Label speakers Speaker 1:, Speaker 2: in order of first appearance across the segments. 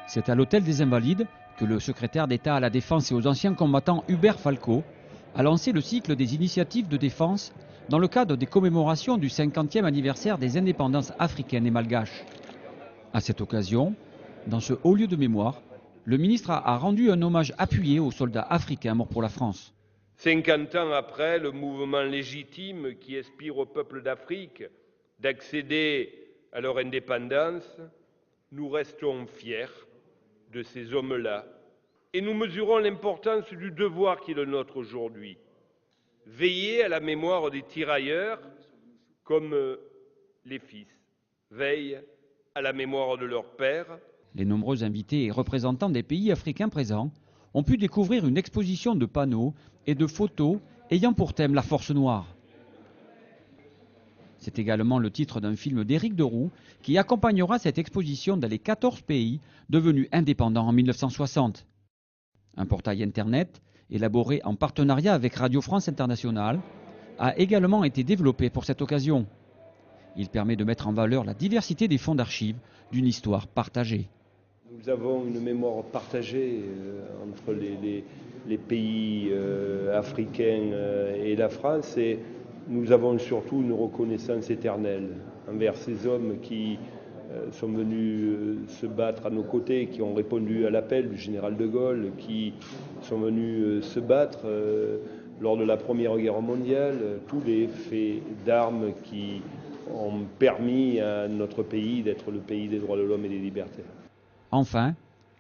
Speaker 1: C'est à l'hôtel des Invalides que le secrétaire d'État à la Défense et aux anciens combattants Hubert Falco a lancé le cycle des initiatives de défense dans le cadre des commémorations du 50e anniversaire des indépendances africaines et malgaches. À cette occasion, dans ce haut lieu de mémoire, le ministre a rendu un hommage appuyé aux soldats africains morts pour la France.
Speaker 2: 50 ans après, le mouvement légitime qui aspire au peuple d'Afrique d'accéder à leur indépendance, nous restons fiers de ces hommes-là et nous mesurons l'importance du devoir qui est le nôtre aujourd'hui. Veiller à la mémoire des tirailleurs comme les fils veillent à la mémoire de leur père.
Speaker 1: Les nombreux invités et représentants des pays africains présents ont pu découvrir une exposition de panneaux et de photos ayant pour thème la force noire. C'est également le titre d'un film d'Éric Deroux qui accompagnera cette exposition dans les 14 pays devenus indépendants en 1960. Un portail internet, élaboré en partenariat avec Radio France Internationale, a également été développé pour cette occasion. Il permet de mettre en valeur la diversité des fonds d'archives d'une histoire partagée.
Speaker 2: Nous avons une mémoire partagée entre les pays africains et la France et nous avons surtout une reconnaissance éternelle envers ces hommes qui sont venus se battre à nos côtés, qui ont répondu à l'appel du général de Gaulle, qui sont venus se battre lors de la Première Guerre mondiale, tous les faits d'armes qui ont permis à notre pays d'être le pays des droits de l'homme et des libertés.
Speaker 1: Enfin,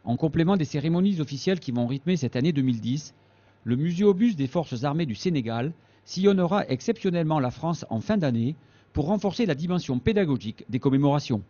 Speaker 1: en complément des cérémonies officielles qui vont rythmer cette année 2010, le muséobus des forces armées du Sénégal sillonnera exceptionnellement la France en fin d'année pour renforcer la dimension pédagogique des commémorations.